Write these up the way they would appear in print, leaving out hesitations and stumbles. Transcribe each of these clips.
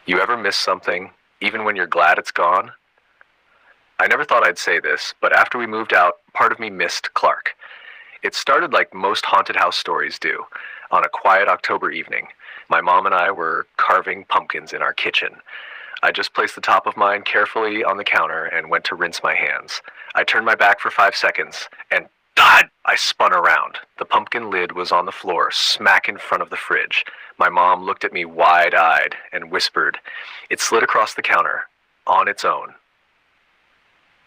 You ever miss something, even when you're glad it's gone? I never thought I'd say this, but after we moved out, part of me missed Clark. It started like most haunted house stories do, on a quiet October evening. My mom and I were carving pumpkins in our kitchen. I just placed the top of mine carefully on the counter and went to rinse my hands. I turned my back for 5 seconds, and God! I spun around. The pumpkin lid was on the floor, smack in front of the fridge. My mom looked at me wide-eyed and whispered, "It slid across the counter, on its own."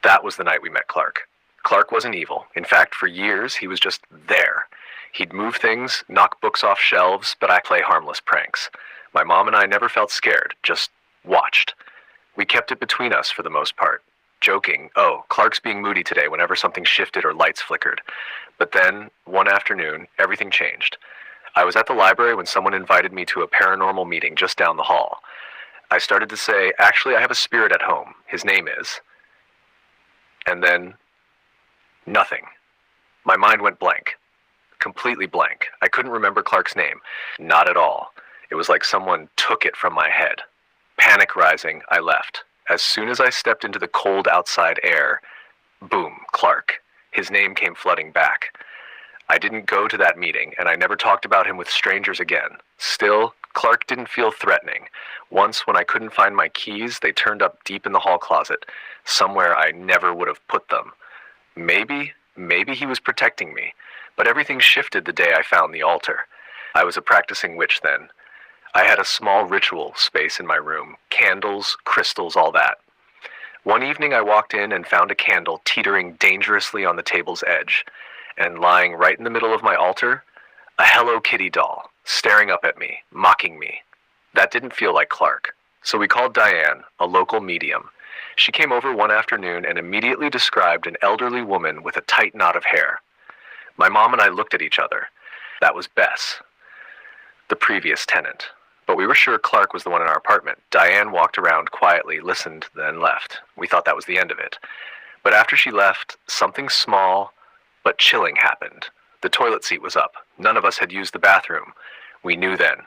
That was the night we met Clark. Clark wasn't evil. In fact, for years, he was just there. He'd move things, knock books off shelves, but I play harmless pranks. My mom and I never felt scared, just watched. We kept it between us for the most part, joking, "Oh, Clark's being moody today," whenever something shifted or lights flickered. But then, one afternoon, everything changed. I was at the library when someone invited me to a paranormal meeting just down the hall. I started to say, "Actually, I have a spirit at home. His name is..." And then, nothing. My mind went blank. Completely blank. I couldn't remember Clark's name. Not at all. It was like someone took it from my head. Panic rising, I left. As soon as I stepped into the cold outside air, boom, Clark. His name came flooding back. I didn't go to that meeting, and I never talked about him with strangers again. Still, Clark didn't feel threatening. Once, when I couldn't find my keys, they turned up deep in the hall closet, somewhere I never would have put them. Maybe he was protecting me, but everything shifted the day I found the altar. I was a practicing witch then. I had a small ritual space in my room, candles, crystals, all that. One evening I walked in and found a candle teetering dangerously on the table's edge, and lying right in the middle of my altar, a Hello Kitty doll, staring up at me, mocking me. That didn't feel like Clark, so we called Diane, a local medium. She came over one afternoon and immediately described an elderly woman with a tight knot of hair. My mom and I looked at each other. That was Bess, the previous tenant. But we were sure Clark was the one in our apartment. Diane walked around quietly, listened, then left. We thought that was the end of it. But after she left, something small but chilling happened. The toilet seat was up. None of us had used the bathroom. We knew then.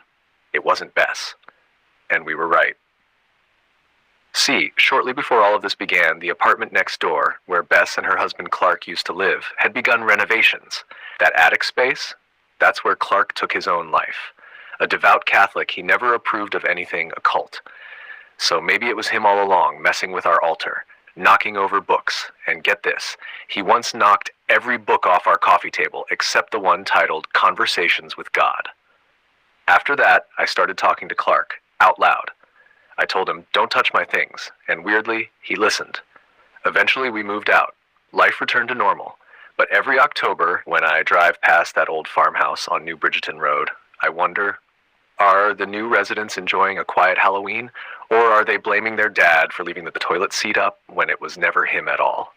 It wasn't Bess. And we were right. See, shortly before all of this began, the apartment next door, where Bess and her husband Clark used to live, had begun renovations. That attic space, that's where Clark took his own life. A devout Catholic, he never approved of anything occult. So maybe it was him all along, messing with our altar, knocking over books. And get this, he once knocked every book off our coffee table except the one titled Conversations with God. After that, I started talking to Clark, out loud. I told him, "Don't touch my things," and weirdly, he listened. Eventually, we moved out. Life returned to normal. But every October, when I drive past that old farmhouse on New Bridgeton Road, I wonder, are the new residents enjoying a quiet Halloween, or are they blaming their dad for leaving the toilet seat up when it was never him at all?